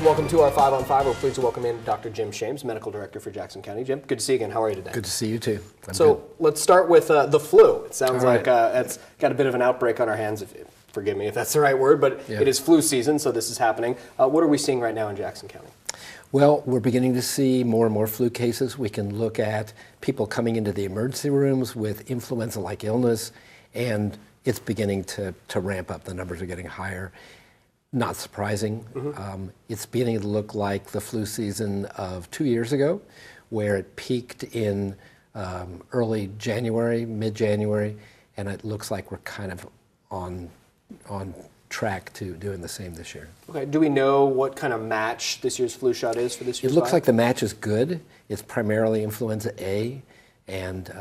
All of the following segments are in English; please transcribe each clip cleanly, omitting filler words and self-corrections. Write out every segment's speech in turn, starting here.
Welcome to our 5 on 5. We're pleased to welcome in Dr. Jim Shames, Medical Director for Jackson County. Jim, good to see you again. How are you today? Good to see you too. Let's start with the flu. It sounds like it's got a bit of an outbreak on our hands. Forgive me if that's the right word, but It is flu season, so this is happening. What are we seeing right now in Jackson County? Well, we're beginning to see more and more flu cases. We can look at people coming into the emergency rooms with influenza-like illness, and it's beginning to ramp up. The numbers are getting higher. Not surprising. It's beginning to look like the flu season of 2 years ago, where it peaked in early January, mid-January, and it looks like we're kind of on track to doing the same this year. Okay. Do we know what kind of match this year's flu shot is for this year's It looks like the match is good. It's primarily influenza A, and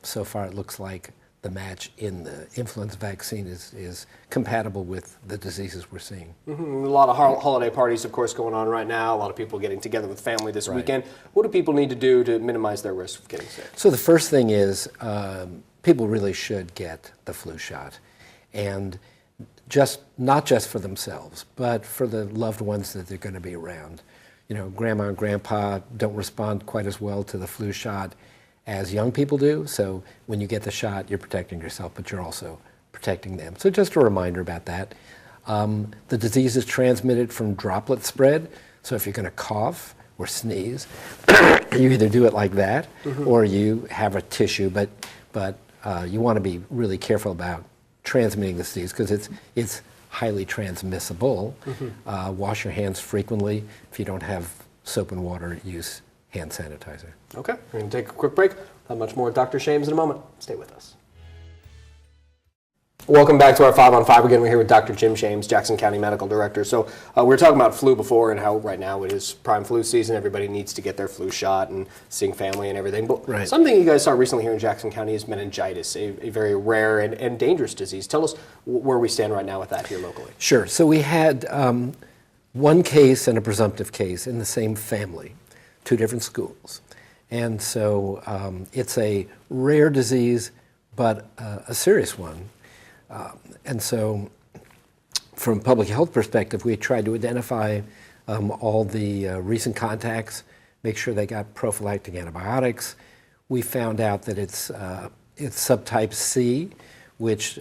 so far it looks like the match in the influenza vaccine is compatible with the diseases we're seeing. A lot of holiday parties, of course, going on right now. A lot of people getting together with family this weekend. What do people need to do to minimize their risk of getting sick? So the first thing is people really should get the flu shot, and not just for themselves, but for the loved ones that they're going to be around. You know, grandma and grandpa don't respond quite as well to the flu shot as young people do, so when you get the shot, you're protecting yourself, but you're also protecting them. So just a reminder about that. The disease is transmitted from droplet spread, so if you're going to cough or sneeze, you either do it like that, or you have a tissue, but you want to be really careful about transmitting the disease because it's highly transmissible. Wash your hands frequently. If you don't have soap and water, use hand sanitizer. Okay, we're going to take a quick break. We'll have much more with Dr. Shames in a moment. Stay with us. Welcome back to our 5 on 5. Again, we're here with Dr. Jim Shames, Jackson County Medical Director. So we were talking about flu before and how right now it is prime flu season. Everybody needs to get their flu shot and seeing family and everything. But something you guys saw recently here in Jackson County is meningitis, a very rare and dangerous disease. Tell us where we stand right now with that here locally. Sure. So we had one case and a presumptive case in the same family, 2 different schools. And so it's a rare disease, but a serious one. And so from a public health perspective, we tried to identify all the recent contacts, make sure they got prophylactic antibiotics. We found out that it's subtype C, which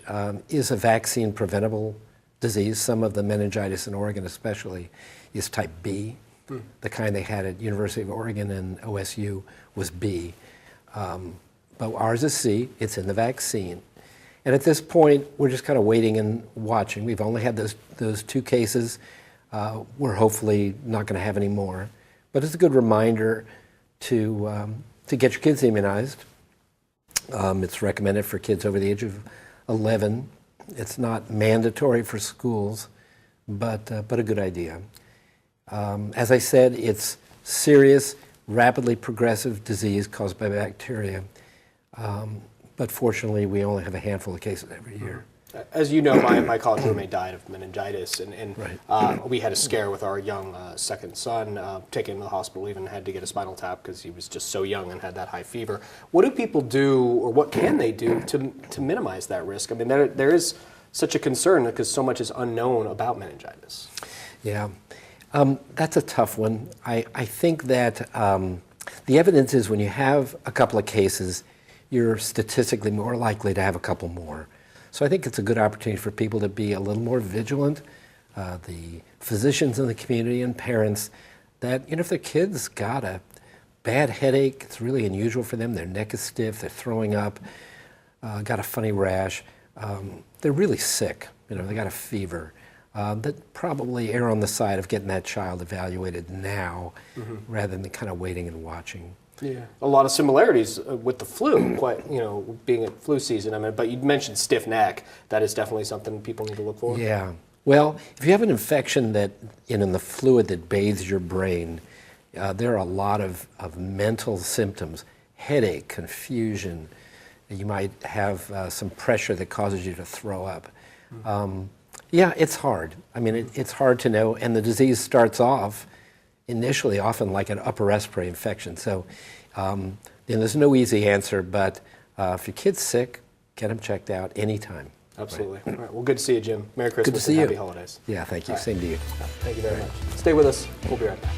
is a vaccine preventable disease. Some of the meningitis in Oregon especially is type B. The kind they had at University of Oregon and OSU was B. But ours is C. It's in the vaccine. And at this point, we're just kind of waiting and watching. We've only had those 2 cases. We're hopefully not going to have any more. But it's a good reminder to get your kids immunized. It's recommended for kids over the age of 11. It's not mandatory for schools, but a good idea. As I said, it's serious, rapidly progressive disease caused by bacteria. But fortunately, we only have a handful of cases every year. As you know, my college roommate died of meningitis, and we had a scare with our young second son, taken him to the hospital, even had to get a spinal tap because he was just so young and had that high fever. What do people do, or what can they do to minimize that risk? I mean, there is such a concern because so much is unknown about meningitis. Yeah, that's a tough one. I think that the evidence is when you have a couple of cases, you're statistically more likely to have a couple more. So I think it's a good opportunity for people to be a little more vigilant, the physicians in the community and parents, that if their kid's got a bad headache, it's really unusual for them, their neck is stiff, they're throwing up, got a funny rash, they're really sick, they got a fever, that probably err on the side of getting that child evaluated now rather than kind of waiting and watching. Yeah, a lot of similarities with the flu, being at flu season. I mean, but you mentioned stiff neck. That is definitely something people need to look for. Yeah. Well, if you have an infection that in the fluid that bathes your brain, there are a lot of mental symptoms: headache, confusion. You might have some pressure that causes you to throw up. Yeah, it's hard. I mean, it's hard to know, and the disease starts off initially often like an upper respiratory infection. So there's no easy answer, but if your kid's sick, get them checked out anytime. Absolutely. All right. Well, good to see you, Jim. Merry Christmas see and you. happy holidays. Yeah, thank you. All right. Same to you. Thank you very much. Stay with us. We'll be right back.